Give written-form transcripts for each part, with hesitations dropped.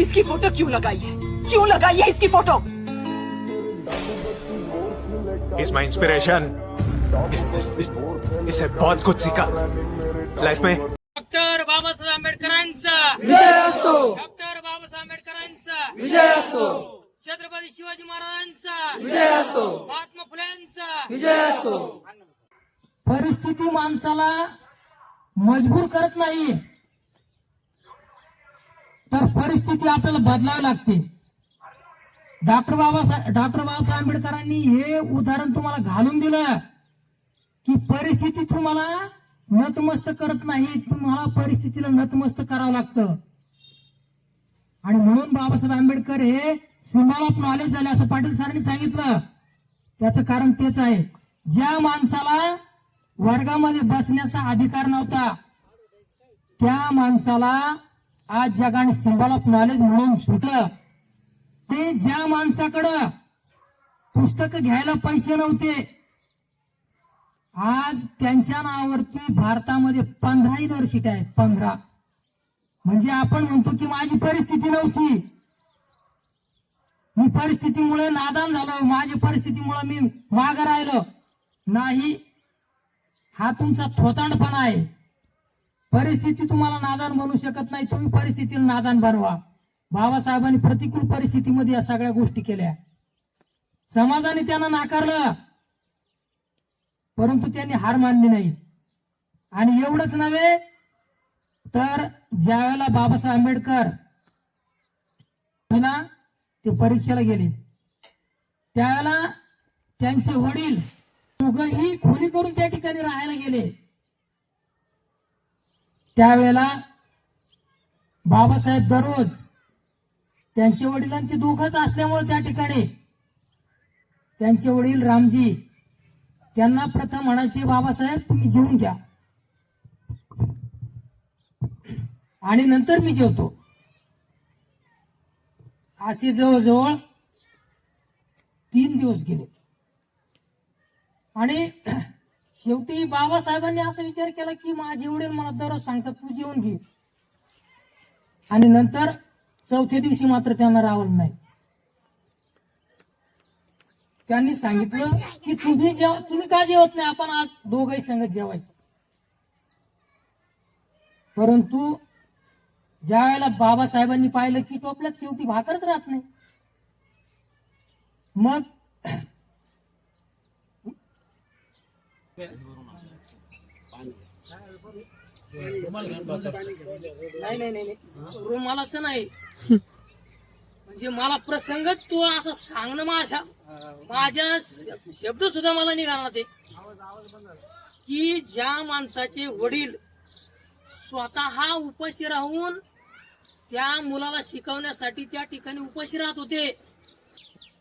इसकी फोटो क्यों लगाई है? क्यों लगाई है इसकी फोटो? Is my inspiration. इससे बहुत कुछ सीखा लाइफ में। डॉक्टर बाबासाहेब आंबेडकरांचा विजय असो, डॉक्टर बाबासाहेब आंबेडकरांचा विजय असो, छत्रपती शिवाजी महाराजांचा विजय असो, महात्मा फुल्यांचा विजय असो. परिस्थिती माणसाला मजबूर करत नाही, तर परिस्थिती आपल्याला बदलावी लागते. डॉक्टर बाबासाहेब आंबेडकरांनी हे उदाहरण तुम्हाला घालून दिलं की परिस्थिती तुम्हाला नतमस्त करत नाही, तुम्हाला परिस्थितीला नतमस्त करावं लागतं. आणि म्हणून बाबासाहेब आंबेडकर हे सिम्बॉल ऑफ नॉलेज झाले असं पाटील सरांनी सांगितलं. त्याचं कारण तेच आहे, ज्या माणसाला वर्गामध्ये बसण्याचा अधिकार नव्हता त्या माणसाला आज जगाने सिम्बॉल ऑफ नॉलेज म्हणून सुटलं. ते ज्या माणसाकडं पुस्तक घ्यायला पैसे नव्हते, आज त्यांच्या नावावरती भारतामध्ये 15 युनिव्हर्सिटी आहेत. 15 म्हणजे आपण म्हणतो की माझी परिस्थिती नव्हती, मी परिस्थितीमुळे नादान झालो, माझ्या परिस्थितीमुळे मी मागे राहिलो नाही. हा तुमचा थोतांडपणा आहे. परिस्थिती तुम्हाला नादान बनवू शकत नाही, तुम्ही परिस्थितीला नादान बनवा. बाबासाहेबांनी प्रतिकूल परिस्थितीमध्ये या सगळ्या गोष्टी केल्या. समाजाने त्यांना नाकारलं, परंतु त्यांनी हार मानली नाही. आणि एवढंच नव्हे तर ज्या वेळेला बाबासाहेब आंबेडकर ते परीक्षेला गेले, त्यावेळेला त्यांचे वडील दोघंही खोली करून त्या ठिकाणी राहायला गेले. त्यावेळेला बाबासाहेब दररोज त्यांचे वडील आणि ते दोघंच असल्यामुळे त्या ठिकाणी त्यांचे वडील रामजी त्यांना प्रथम म्हणायचे, बाबासाहेब तुम्ही जेवून घ्या आणि नंतर मी जेवतो. असे जवळजवळ 3 दिवस गेले. आणि शेवटी बाबासाहेबांनी असा विचार केला की माझे वडील मला दररोज सांगतात तू जेवून घे, आणि नंतर 4थ्या दिवशी मात्र त्यांना रावलं नाही. त्यांनी सांगितलं की तुम्ही का जेवत नाही, आपण आज दोघंही संगत जेवायचं. परंतु ज्या वेळेला बाबासाहेबांनी पाहिलं की टोपल्यात शेवटी भाकरच राहत नाही, मग नाही रुमालाचं नाही, म्हणजे मला प्रसंगच तो असं सांगणं माझ्या शब्द सुद्धा मला निघाला ते की ज्या माणसाचे वडील स्वतः उपाशी राहून त्या मुलाला शिकवण्यासाठी त्या ठिकाणी उपाशी राहत होते,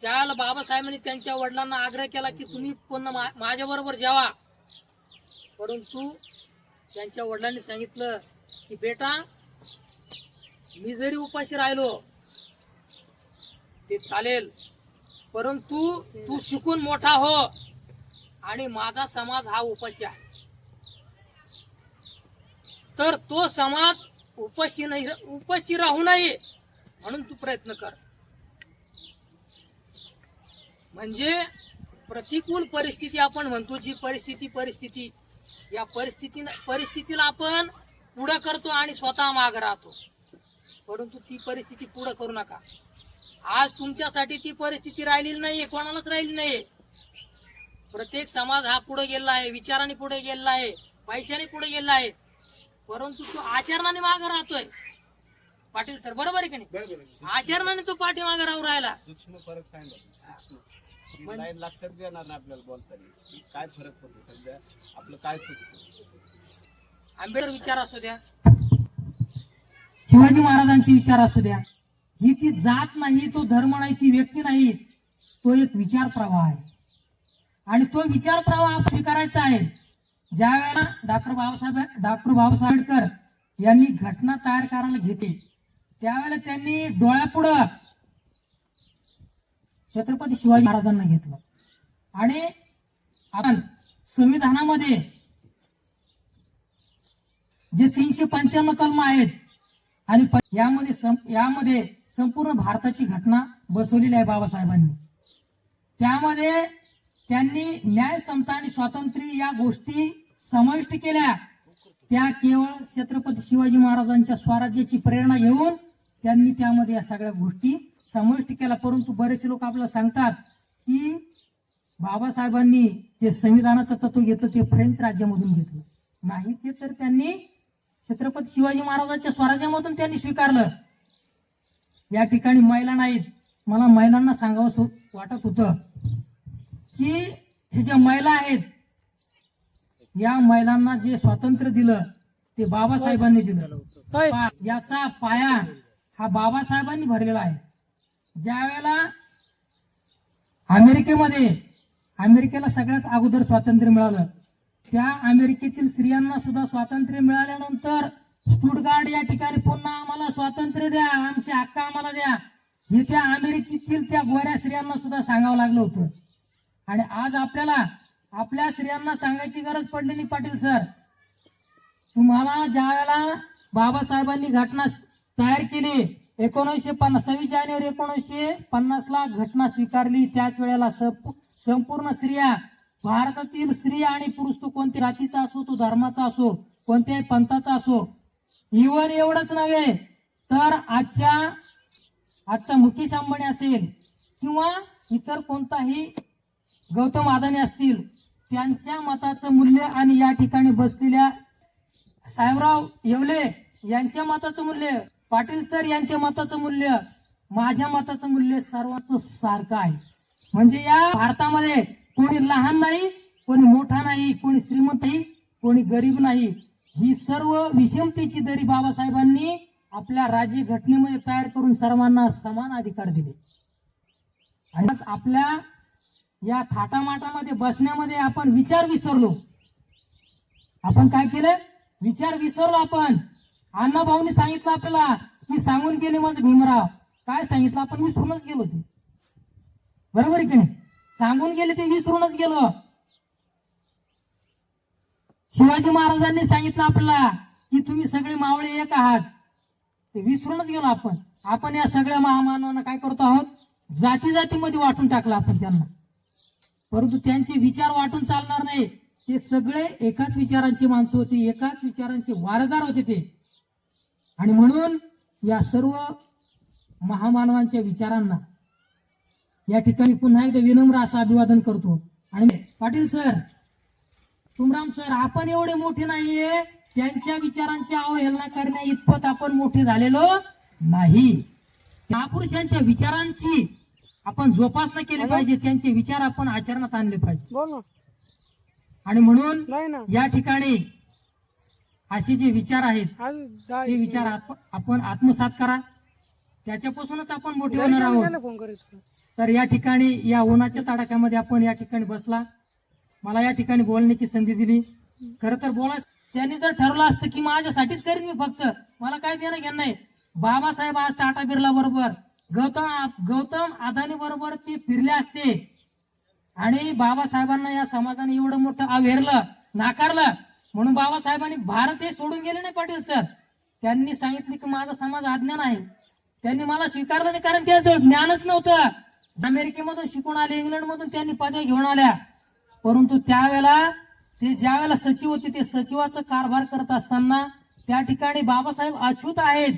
त्यावेळेला बाबासाहेबांनी त्यांच्या वडिलांना आग्रह केला की तुम्ही पुन्हा माझ्या बरोबर जेवा. परंतु त्यांच्या वडिलांनी सांगितलं की बेटा, मी जरी उपाशी राहिलो ते चालेल, परंतु तू शिकून मोठा हो, आणि माझा समाज हा उपाशी आहे, तर तो समाज उपाशी राहू नये म्हणून तू प्रयत्न कर. म्हणजे प्रतिकूल परिस्थिती आपण म्हणतो, जी परिस्थिती या परिस्थितीला आपण पुढं करतो आणि स्वतः माग राहतो, परंतु ती परिस्थिती पुढं करू नका. आज तुमच्यासाठी ती परिस्थिती राहिलेली नाहीये, कोणालाच राहिली नाहीये. प्रत्येक समाज हा पुढे गेला आहे, विचाराने पुढे गेला आहे, पैशाने पुढे गेला आहे, परंतु तो आचरणाने मागे राहतोय. पाटील सर बरोबर आहे की नाही? आचरणाने तो पाठीमागे राहू राहिला. सूक्ष्म फरक सांगा, लक्षात देणार नाही आपल्याला बोलताना काय फरक पडतो, सध्या आपलं काय चुकतं. आंबेडकर विचार असू द्या, शिवाजी महाराजांचे विचार असू द्या, ही ती जात नाही, तो धर्म नाही, ती व्यक्ती नाही, तो एक विचार प्रवाह आहे. आणि तो विचार प्रवाह स्वीकारायचा आहे. ज्या वेळेला डॉक्टर बाबासाहेब आंबेडकर यांनी घटना तयार करायला घेतली, त्यावेळेला त्यांनी डोळ्यापुढं छत्रपती शिवाजी महाराजांना घेतलं. आणि आपण संविधानामध्ये जे 395 कलम आहेत आणि यामध्ये संपूर्ण भारताची घटना बसवलेली आहे बाबासाहेबांनी. त्यामध्ये त्यांनी न्याय, समता आणि स्वातंत्र्य या गोष्टी समाविष्ट केल्या. त्या केवळ छत्रपती शिवाजी महाराजांच्या स्वराज्याची प्रेरणा घेऊन त्यांनी त्यामध्ये या सगळ्या गोष्टी समाविष्ट केल्या. परंतु बरेचसे लोक आपल्याला सांगतात की बाबासाहेबांनी जे संविधानाचं तत्व घेतलं ते फ्रेंच राज्यामधून घेतलं. नाही, ते तर त्यांनी छत्रपती शिवाजी महाराजांच्या स्वराज्यामधून त्यांनी स्वीकारलं. या ठिकाणी महिला नाहीत. मला महिलांना सांगावं वाटत होतं की हे ज्या महिला आहेत, या महिलांना जे स्वातंत्र्य दिलं ते बाबासाहेबांनी दिलं. याचा पाया हा बाबासाहेबांनी भरलेला आहे. ज्या वेळेला अमेरिकेला सगळ्यात अगोदर स्वातंत्र्य मिळालं, त्या अमेरिकेतील स्त्रियांना सुद्धा स्वातंत्र्य मिळाल्यानंतर स्टुटगार्ड या ठिकाणी पुन्हा आम्हाला स्वातंत्र्य द्या, आमचे हक्क आम्हाला द्या, हे त्या अमेरिकेतील त्या गोऱ्या स्त्रियांना सुद्धा सांगावं लागलं होतं. आणि आज आपल्याला आपल्या स्त्रियांना सांगायची गरज पडली नाही. पाटील सर, तुम्हाला ज्या वेळेला बाबासाहेबांनी घटना तयार केली 26 जानेवारी 1950 घटना स्वीकारली, त्याच वेळेला संपूर्ण स्त्रिया, भारतातील स्त्री आणि पुरुष, तो कोणत्या जातीचा असो, तो धर्माचा असो, कोणत्याही पंथाचा असो, इव्हन एवढंच नव्हे तर आजचा मुकेश अंबानी असेल किंवा इतर कोणताही गौतम अदानी असतील, त्यांच्या मताचं मूल्य आणि या ठिकाणी बसलेल्या साहेबराव येवले यांच्या मताचं मूल्य, पाटील सर यांच्या मताचं मूल्य, माझ्या मताचं मूल्य सर्वांचं सारखं आहे. म्हणजे या भारतामध्ये कोणी लहान नाही, कोणी मोठा नाही, कोणी श्रीमंत नाही, कोणी गरीब नाही. ही सर्व विषमतेची दरी बाबासाहेबांनी आपल्या राज्यघटनेमध्ये तयार करून सर्वांना समान अधिकार दिले. आणि आज आपल्या या थाटामाटामध्ये बसण्यामध्ये आपण विचार विसरलो. आपण काय केलं? विचार विसरलो. आपण अण्णाभाऊंनी सांगितलं आपल्याला की सांगून गेले माझं भीमराव, काय सांगितलं आपण विसरूनच गेलो. ते बरोबर आहे की नाही? सांगून गेले ते विसरूनच गेलो. शिवाजी महाराजांनी सांगितलं आपल्याला की तुम्ही सगळे मावळे एक आहात, ते विसरूनच गेलो. आपण या सगळ्या महामानवांना काय करतो आहोत? जाती जातीमध्ये वाटून टाकलं आपण त्यांना. परंतु त्यांचे विचार वाटून चालणार नाही. ते सगळे एकाच विचारांची माणसं होती, एकाच विचारांचे वारदार होते ते. आणि म्हणून या सर्व महामानवांच्या विचारांना या ठिकाणी पुन्हा एकदा विनम्र असं अभिवादन करतो. आणि पाटील सर, तुमराम सर, आपण एवढे मोठे नाहीये त्यांच्या विचारांची अवहेलना करण्या इतपत आपण मोठे झालेलो नाही. महापुरुषांच्या विचारांची आपण जोपासना केली पाहिजे, त्यांचे विचार आपण आचरणात आणले पाहिजे. आणि म्हणून या ठिकाणी असे जे विचार आहेत ते विचार आपण आत्मसात करा, त्याच्यापासूनच आपण मोठे होणार आहोत. तर या ठिकाणी या उन्हाच्या तडाख्यामध्ये आपण या ठिकाणी बसला, मला या ठिकाणी बोलण्याची संधी दिली. खरं तर त्यांनी जर ठरवलं असतं की माझ्यासाठीच करीन मी, फक्त मला काय देणं घेणं नाही. बाबासाहेब आज टाटा बिर्ला बरोबर, गौतम अदानी बरोबर ते फिरले असते आणि बाबासाहेबांना या समाजाने एवढं मोठं अवहेरलं, नाकारलं. म्हणून बाबासाहेबांनी भारत हे सोडून गेले नाही. पाटील सर, त्यांनी सांगितले की माझा समाज अज्ञान आहे. त्यांनी मला स्वीकारलं नाही, कारण त्यांचं ज्ञानच नव्हतं. अमेरिकेमधून शिकून आले, इंग्लंडमधून त्यांनी पदव्या घेऊन आल्या. परंतु त्यावेळेला ते ज्या वेळेला सचिव होते, ते सचिवाचा कारभार करत असताना त्या ठिकाणी बाबासाहेब अछूत आहेत.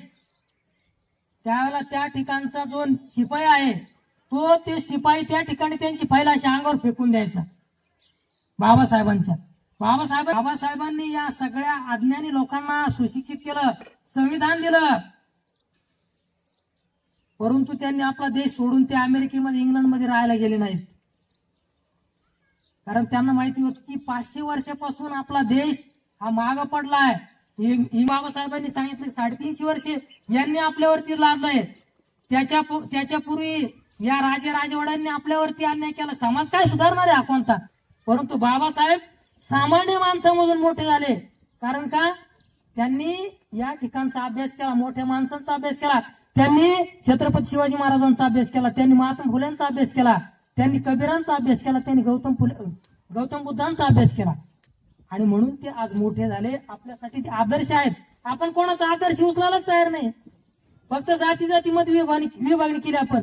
त्यावेळेला त्या ठिकाणचा जो शिपाई आहे ते शिपाई त्या ठिकाणी त्यांची फाईल अशी अंगावर फेकून द्यायचा बाबासाहेबांच्या. बाबासाहेबांनी या सगळ्या अज्ञानी लोकांना सुशिक्षित केलं, संविधान दिलं. परंतु त्यांनी आपला देश सोडून ते अमेरिकेमध्ये, इंग्लंडमध्ये राहायला गेले नाहीत. कारण त्यांना माहिती होत की 500 वर्षापासून आपला देश हा मागं पडलाय. बाबासाहेबांनी सांगितलं 350 वर्षे यांनी आपल्यावरती लादलंय. त्याच्यापूर्वी या राजवाड्यांनी आपल्यावरती अन्याय केला. समाज काय सुधारणार आहे हा कोणता? परंतु बाबासाहेब सामान्य माणसामधून मोठे झाले. कारण का? त्यांनी या ठिकाणचा अभ्यास केला, मोठ्या माणसांचा अभ्यास केला, त्यांनी छत्रपती शिवाजी महाराजांचा अभ्यास केला, त्यांनी महात्मा फुलेंचा अभ्यास केला, त्यांनी कबीरांचा अभ्यास केला, त्यांनी गौतम बुद्धांचा अभ्यास केला. आणि म्हणून ते आज मोठे झाले. आपल्यासाठी ते आदर्श आहेत. आपण कोणाचा आदर्श उचलायलाच तयार नाही. फक्त जाती जातीमध्ये विभागणी केली आपण